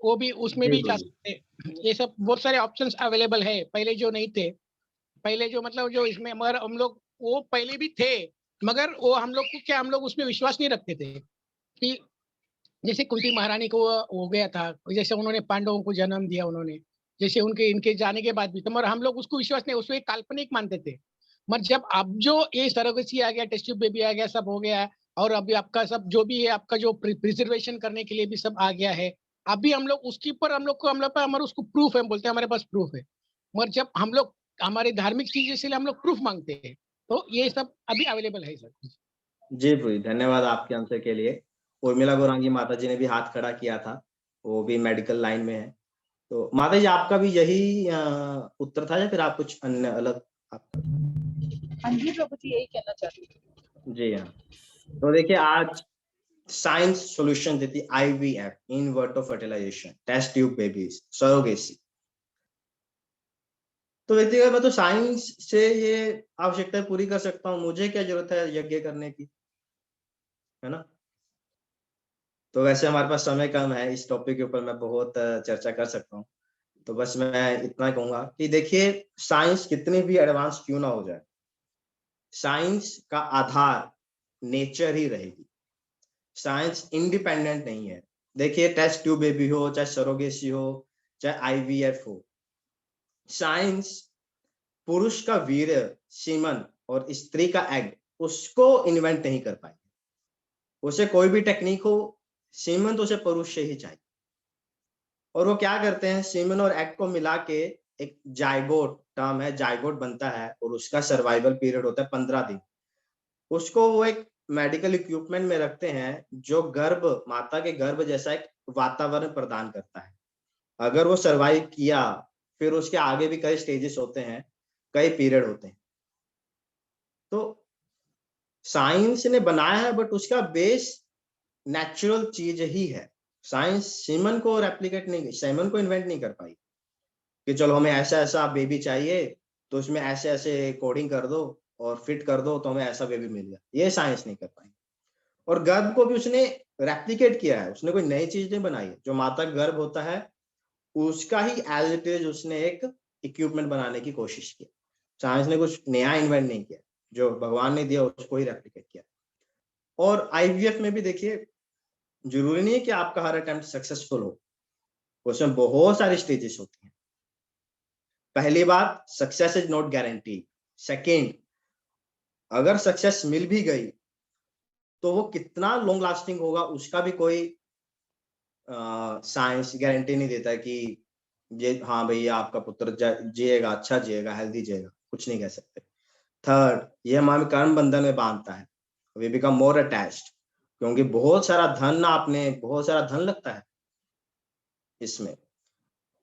वो भी उसमें भी जा सकते हैं। ये सब बहुत सारे ऑप्शंस अवेलेबल है, पहले जो नहीं थे, पहले जो मतलब जो इसमें, मगर हम लोग वो पहले भी थे, मगर वो हम लोग को क्या, हम लोग उसमें विश्वास नहीं रखते थे। कि जैसे कुंती महारानी को हो गया था, जैसे उन्होंने पांडवों को जन्म दिया उन्होंने, जैसे उनके इनके जाने के बाद भी, तो मगर हम लोग उसको विश्वास नहीं, उसको एक काल्पनिक मानते थे। मगर जब अब जो ये सरोगेसी आ गया, टेस्ट ट्यूब बेबी आ गया, सब हो गया, और अभी आपका सब जो भी है, आपका जो प्रिजर्वेशन करने के लिए भी सब आ गया है, अभी हम लोग उसके ऊपर हम लोग पर हमारे उसको प्रूफ है, बोलते हैं हमारे पास प्रूफ है। मगर जब हम लोग हमारे धार्मिक चीजें से हम लोग प्रूफ मांगते हैं, तो ये सब अभी अवेलेबल है सर। जी भाई, धन्यवाद आपके आंसर के लिए। उर्मिला गौरांगी माता जी ने भी हाथ खड़ा किया था, वो भी मेडिकल लाइन में है। तो माता जी, आपका भी यही उत्तर था या फिर आप कुछ अन्य अलग? हाँ जी प्रभु जी, यही कहना चाहती हूँ। जी हाँ। तो देखिए, आज साइंस सॉल्यूशन देती IVF, इन वर्टो fertilisation, test tube babies, surrogacy. तो व्यक्तिगत मैं तो साइंस से ये आवश्यकताएं पूरी कर सकता हूँ, मुझे क्या जरूरत है यज्ञ करने की, है ना? तो वैसे हमारे पास समय कम है, इस टॉपिक के ऊपर मैं बहुत चर्चा कर सकता हूँ, तो बस मैं इतना कहूंगा कि देखिए, साइंस कितनी भी एडवांस क्यों ना हो जाए, साइंस का आधार नेचर ही रहेगी। साइंस इंडिपेंडेंट नहीं है। देखिए, टेस्ट ट्यूब बेबी हो, चाहे सरोगेसी हो, चाहे IVF हो, साइंस पुरुष का वीर्य, सीमन, और स्त्री का एग, उसको इन्वेंट नहीं कर पाई। उसे कोई भी टेक्निक हो, सीमन तो उसे पुरुष से ही चाहिए। और वो क्या करते हैं, सीमन और एग को मिला के एक जाइगोट टर्म है, जाइगोट बनता है, और उसका सर्वाइवल पीरियड होता है 15 दिन। उसको वो एक मेडिकल इक्विपमेंट में रखते हैं, जो गर्भ, माता के गर्भ जैसा एक वातावरण प्रदान करता है। अगर वो सर्वाइव किया, फिर उसके आगे भी कई स्टेजेस होते हैं, कई पीरियड होते हैं। तो साइंस ने बनाया है, बट उसका बेस नेचुरल चीज ही है। साइंस सीमन को रेप्लिकेट नहीं, सीमन को इन्वेंट नहीं कर पाई कि चलो हमें ऐसा ऐसा बेबी चाहिए, तो उसमें ऐसे ऐसे कोडिंग कर दो और फिट कर दो, तो हमें ऐसा बेबी मिल गया। ये साइंस नहीं कर पाई। और गर्भ को भी उसने रेप्लिकेट किया है, उसने कोई नई चीज नहीं बनाई है। जो माता गर्भ होता है, उसका ही एज इट इज उसने एक इक्विपमेंट बनाने की कोशिश की। साइंस ने कुछ नया इन्वेंट नहीं किया, जो भगवान ने दिया उसको ही रेप्लिकेट किया। और IVF में भी देखिए, जरूरी नहीं है कि आपका हर अटेम्प्ट सक्सेसफुल हो, उसमें बहुत सारी स्टेजेस होती हैं। पहली बात, success is not guarantee. Second, अगर सक्सेस मिल भी गई, तो वो कितना लॉन्ग लास्टिंग होगा, उसका भी कोई साइंस गारंटी नहीं देता कि ये, हाँ भैया आपका पुत्र जिएगा, अच्छा जिएगा, हेल्दी जिएगा, कुछ नहीं कह सकते। थर्ड, ये हमारे कर्म बंधन में बांधता है, वी बिकम मोर अटैच्ड, क्योंकि बहुत सारा धन लगता है इसमें।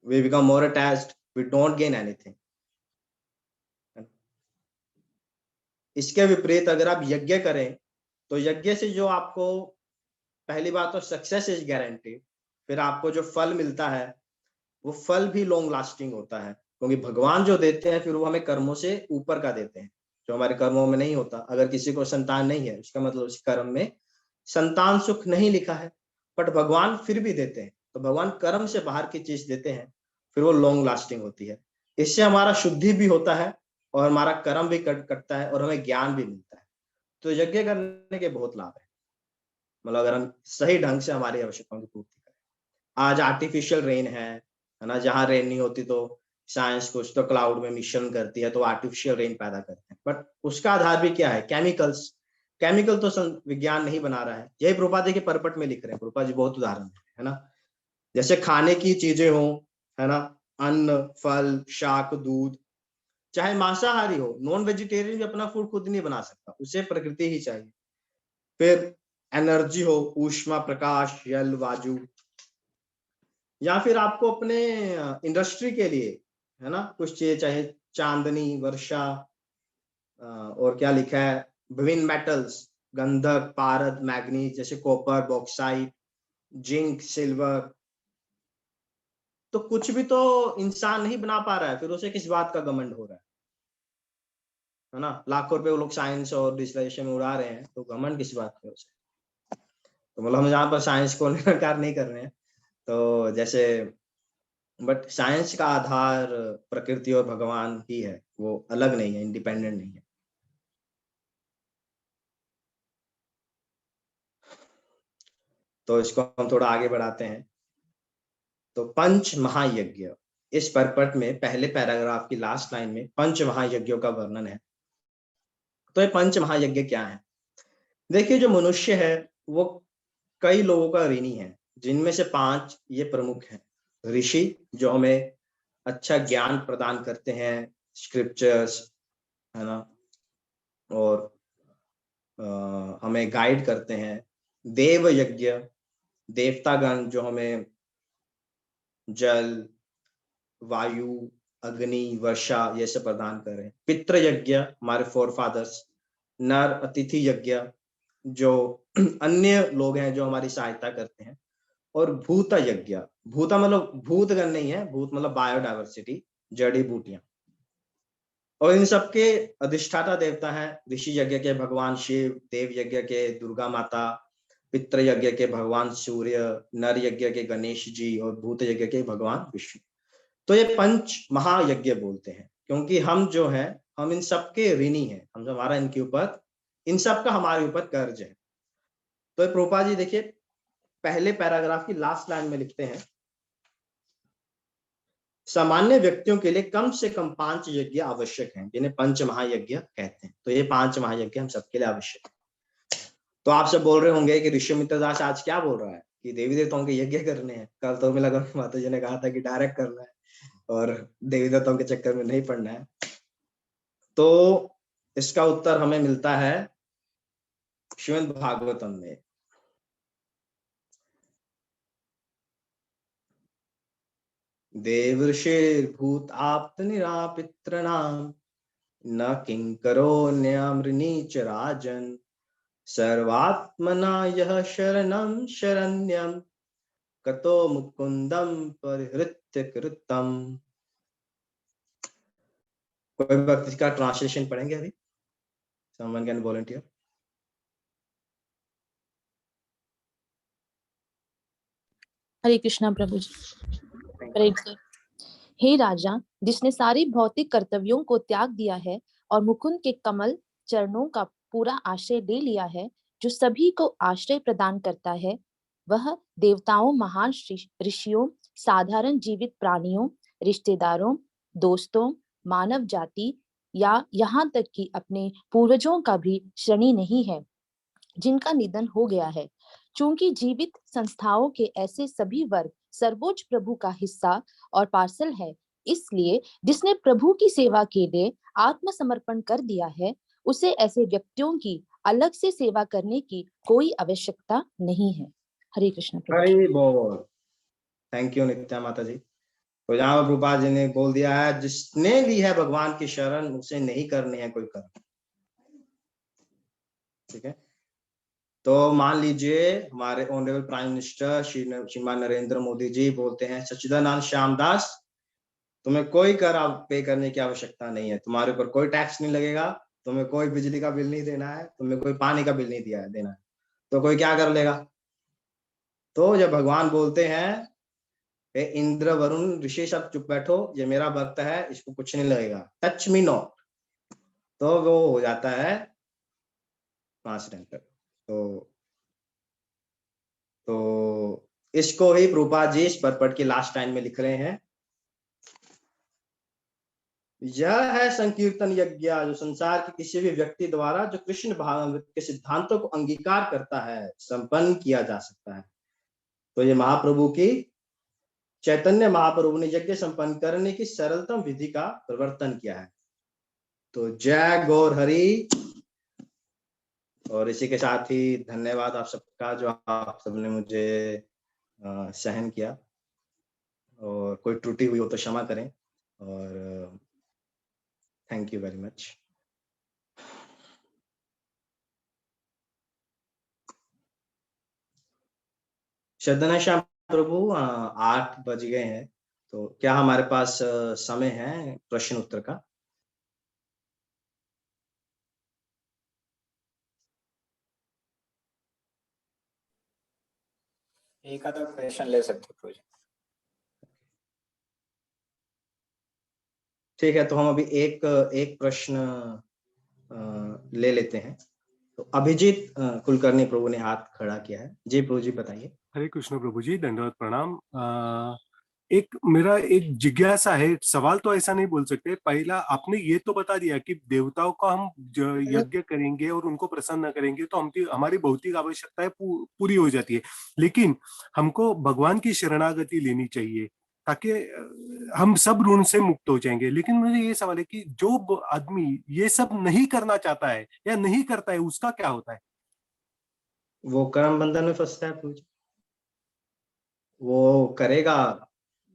We become more attached, we don't gain anything. इसके विपरीत अगर आप यज्ञ करें तो यज्ञ से जो आपको पहली बात तो सक्सेस इज गारंटी, फिर आपको जो फल मिलता है वो फल भी लॉन्ग लास्टिंग होता है, क्योंकि भगवान जो देते हैं फिर वो हमें कर्मों से ऊपर का देते हैं, जो हमारे कर्मों में नहीं होता। अगर किसी को संतान नहीं है उसका मतलब उस कर्म में संतान सुख नहीं लिखा है, बट भगवान फिर भी देते हैं, तो भगवान कर्म से बाहर की चीज देते हैं, फिर वो लॉन्ग लास्टिंग होती है। इससे हमारा शुद्धि भी होता है और हमारा कर्म भी कटता है और हमें ज्ञान भी मिलता है। तो यज्ञ करने के बहुत लाभ है, मतलब अगर हम सही ढंग से हमारी आवश्यकताओं की पूर्ति करें। आज आर्टिफिशियल रेन है ना, जहाँ रेन नहीं होती तो साइंस कुछ तो क्लाउड में मिशन करती है तो आर्टिफिशियल रेन पैदा करते हैं, बट उसका आधार भी क्या है? केमिकल्स। केमिकल तो विज्ञान नहीं बना रहा है, यही प्रभुपाद जी के परपट में लिख रहे हैं। प्रभुपाद जी बहुत उदाहरण है ना, जैसे खाने की चीजें हो, है ना, अन्न, फल, शाक, दूध, चाहे मांसाहारी हो, नॉन वेजिटेरियन भी अपना फूड खुद नहीं बना सकता, उसे प्रकृति ही चाहिए। फिर एनर्जी हो, ऊष्मा, प्रकाश, जल, वायु, या फिर आपको अपने इंडस्ट्री के लिए, है ना, कुछ चीजें चाहिए, चांदनी, वर्षा, और क्या लिखा है, विभिन्न मेटल्स, गंधक, पारद, मैग्नीज, जैसे कॉपर, बॉक्साइट, जिंक, सिल्वर। तो कुछ भी तो इंसान नहीं बना पा रहा है, फिर उसे किस बात का घमंड हो रहा है ना? लाखों रुपए वो लोग साइंस और डिजिटलाइजेशन में उड़ा रहे हैं, तो घमंड किस बात का उसे? तो मतलब हम यहाँ पर साइंस को निराकार नहीं कर रहे हैं, तो जैसे, बट साइंस का आधार प्रकृति और भगवान ही है, वो अलग नहीं है, इंडिपेंडेंट नहीं है। तो इसको हम थोड़ा आगे बढ़ाते हैं। तो पंच महायज्ञ, इस परपट में पहले पैराग्राफ की लास्ट लाइन में पंच महायज्ञों का वर्णन है। तो ये पंच महायज्ञ क्या है? देखिए, जो मनुष्य है वो कई लोगों का ऋणी है, जिनमें से 5 ये प्रमुख हैं। ऋषि, जो हमें अच्छा ज्ञान प्रदान करते हैं, स्क्रिप्चर्स, है ना, और हमें गाइड करते हैं। देव यज्ञ, देवतागण जो हमें जल, वायु, अग्नि, वर्षा ये सब प्रदान करें। पितृ यज्ञ, हमारे फोर फादर्स। नर अतिथि यज्ञ, जो अन्य लोग हैं जो हमारी सहायता करते हैं। और भूत यज्ञ, भूता मतलब भूतगण नहीं है, भूत मतलब बायोडाइवर्सिटी, जड़ी बूटियां। और इन सबके अधिष्ठाता देवता हैं ऋषि यज्ञ के भगवान शिव, देव यज्ञ के दुर्गा माता, पितृ यज्ञ के भगवान सूर्य, नर यज्ञ के गणेश जी, और भूत यज्ञ के भगवान विष्णु। तो ये पंच महायज्ञ बोलते हैं, क्योंकि हम जो है हम इन सबके ऋणी हैं, हम हमारा इनके ऊपर, इन सब का हमारे ऊपर कर्ज है। तो प्रभुपाद जी देखिए, पहले पैराग्राफ की लास्ट लाइन में लिखते हैं, सामान्य व्यक्तियों के लिए कम से कम 5 यज्ञ आवश्यक हैं, जिन्हें पंच महायज्ञ कहते हैं। तो ये 5 महायज्ञ हम सबके लिए आवश्यक है। तो आप सब बोल रहे होंगे कि ऋषिमित्र दास आज क्या बोल रहा है कि देवी देवताओं के यज्ञ करने हैं। कल तो मिला माता जी ने कहा था कि डायरेक्ट करना है और देवी देवताओं के चक्कर में नहीं पड़ना है। तो इसका उत्तर हमें मिलता है श्रीमद् भागवतम में। देवर्षिर्भूत आप्त निरापितॄणाम न किंकरोऽन्यमृणी च राजन् सर्वात्मना यः शरणं शरण्यं कतो मुकुंदम परिहृत्य कृतम्। कोई वक्त इसका ट्रांसलेशन पढ़ेंगे अभी? Someone can volunteer? Hare Krishna Prabhu ji. Praise God। हे राजा, जिसने सारे भौतिक कर्तव्यों को त्याग दिया है और मुकुंद के कमल चरणों का पूरा आश्रय ले लिया है, जो सभी को आश्रय प्रदान करता है, वह देवताओं, महान ऋषियों, साधारण जीवित प्राणियों, रिश्तेदारों, दोस्तों, मानव जाति या यहाँ तक कि अपने पूर्वजों का भी ऋणी नहीं है, जिनका निधन हो गया है। चूंकि जीवित संस्थाओं के ऐसे सभी वर्ग सर्वोच्च प्रभु का हिस्सा और पार्सल है, इसलिए जिसने प्रभु की सेवा के लिए आत्मसमर्पण कर दिया है, उसे ऐसे व्यक्तियों की अलग से सेवा करने की कोई आवश्यकता नहीं है। हरे कृष्ण प्रभु। हरि बोल। थैंक यू नित्या माता जी। तो जहाँ प्रभुपाद जी ने बोल दिया है, जिसने ली है भगवान की शरण, उसे नहीं करनी है कोई कर्म। ठीक है, तो मान लीजिए हमारे ऑनरेबल प्राइम मिनिस्टर श्रीमान नरेंद्र मोदी जी बोलते हैं, सच्चिदानंद श्यामदास, तुम्हें कोई कर पे करने की आवश्यकता नहीं है, तुम्हारे ऊपर कोई टैक्स नहीं लगेगा, तुम्हें कोई बिजली का बिल नहीं देना है, तुम्हें कोई पानी का बिल नहीं देना है, तो कोई क्या कर लेगा? तो जब भगवान बोलते हैं इंद्र वरुण ऋषि सब चुप बैठो, ये मेरा भक्त है, इसको कुछ नहीं लगेगा, टच मी नॉट, तो वो हो जाता है ट्रांसडेंटल। तो इसको ही प्रभुपाद जी इस परपट के लास्ट टाइम में लिख रहे हैं, यह है संकीर्तन यज्ञ जो संसार के किसी भी व्यक्ति द्वारा जो कृष्ण भावनामृत के सिद्धांतों को अंगीकार करता है संपन्न किया जा सकता है। तो ये महाप्रभु की चैतन्य महाप्रभु ने यज्ञ संपन्न करने की सरलतम विधि का प्रवर्तन किया है। तो जय गौर हरि। और इसी के साथ ही धन्यवाद आप सबका जो आप सबने मुझे सहन किया, और कोई त्रुटि हुई हो तो क्षमा करें, और थैंक यू वेरी मच। श्रद्धा श्याम प्रभु 8 बज गए हैं, तो क्या हमारे पास समय है प्रश्न उत्तर का? एक आधा क्वेश्चन ले सकते हो। ठीक है, तो हम अभी एक प्रश्न ले लेते हैं। तो अभिजीत कुलकर्णी प्रभु ने हाथ खड़ा किया है। जी प्रभु जी बताइए। हरे कृष्ण प्रभु जी, दंडवत प्रणाम। मेरा एक जिज्ञासा है, सवाल तो ऐसा नहीं बोल सकते। पहला, आपने ये तो बता दिया कि देवताओं का हम यज्ञ करेंगे और उनको प्रसन्न करेंगे तो हमारी भौतिक आवश्यकताएं पूरी हो जाती है, लेकिन हमको भगवान की शरणागति लेनी चाहिए ताकि हम सब ऋण से मुक्त हो जाएंगे। लेकिन मुझे ये सवाल है कि जो आदमी ये सब नहीं करना चाहता है या नहीं करता है, उसका क्या होता है? वो कर्म बंधन में फंसता है प्रभु जी। वो करेगा,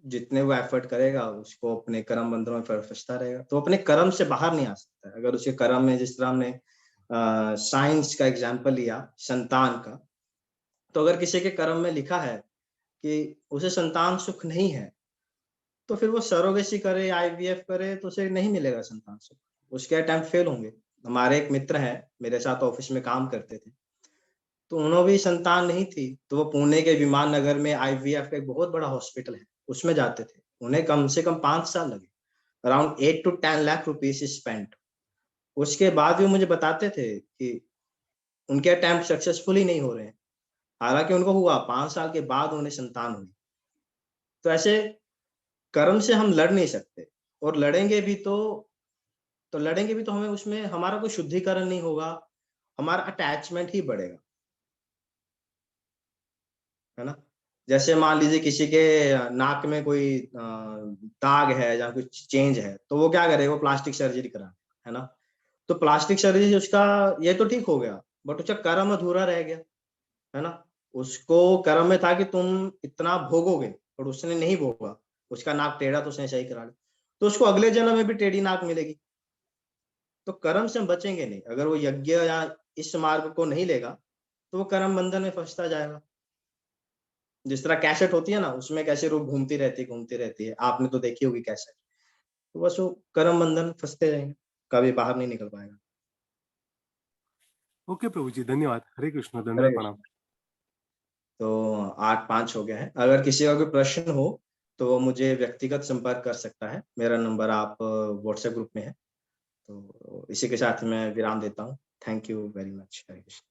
जितने वो एफर्ट करेगा उसको अपने कर्म बंधनों में फंसता रहेगा, तो अपने कर्म से बाहर नहीं आ सकता। अगर उसके कर्म में, जिस तरह हमने साइंस का एग्जाम्पल लिया संतान का, तो अगर किसी के कर्म में लिखा है कि उसे संतान सुख नहीं है, तो फिर वो सरोगेसी करे, आईवीएफ करे, तो उसे नहीं मिलेगा संतान सुख, उसके अटेम्प्ट फेल होंगे। हमारे एक मित्र हैं, मेरे साथ ऑफिस में काम करते थे, तो उन्होंने भी संतान नहीं थी, तो वो पुणे के विमान नगर में आईवीएफ का एक बहुत बड़ा हॉस्पिटल है, उसमें जाते थे। उन्हें कम से कम 5 साल लगे, around 8 to 10 lakh rupees spent. उसके बाद भी मुझे बताते थे कि उनके अटेम्प्ट सक्सेसफुली नहीं हो रहे हैं, हालांकि उनको हुआ 5 साल के बाद उन्हें संतान हुई। तो ऐसे कर्म से हम लड़ नहीं सकते, और लड़ेंगे भी तो हमें उसमें हमारा कोई शुद्धिकरण नहीं होगा, हमारा अटैचमेंट ही बढ़ेगा, है ना। जैसे मान लीजिए किसी के नाक में कोई दाग है या कुछ चेंज है, तो वो क्या करेगा? वो प्लास्टिक सर्जरी करा, है ना। तो प्लास्टिक सर्जरी से उसका ये तो ठीक हो गया, बट उसका कर्म अधूरा रह गया, है ना। उसको कर्म में था कि तुम इतना भोगोगे, और उसने नहीं भोगा, उसका नाक टेढ़ा तो उसने सही करा लिया, तो उसको अगले जन्म में भी टेढ़ी नाक मिलेगी। तो कर्म से हम बचेंगे नहीं, अगर वो यज्ञ या इस मार्ग को नहीं लेगा तो वो कर्म बंधन में फंसता जाएगा। जिस तरह कैसेट होती है ना, उसमें कैसे रूप घूमती रहती है, आपने तो देखी होगी कैसेट। तो बस वो कर्म बंधन फंसते रहेंगे, कभी बाहर नहीं निकल पाएगा। ओके प्रभु जी, धन्यवाद। हरे कृष्ण, हरे दंडवत कृष्ण। प्रणाम। तो 8:05 हो गया है। अगर किसी का कोई प्रश्न हो तो वो मुझे व्यक्तिगत संपर्क कर सकता है, मेरा नंबर आप व्हाट्सएप ग्रुप में है। तो इसी के साथ मैं विराम देता हूँ। Thank you very much. Hare Krishna.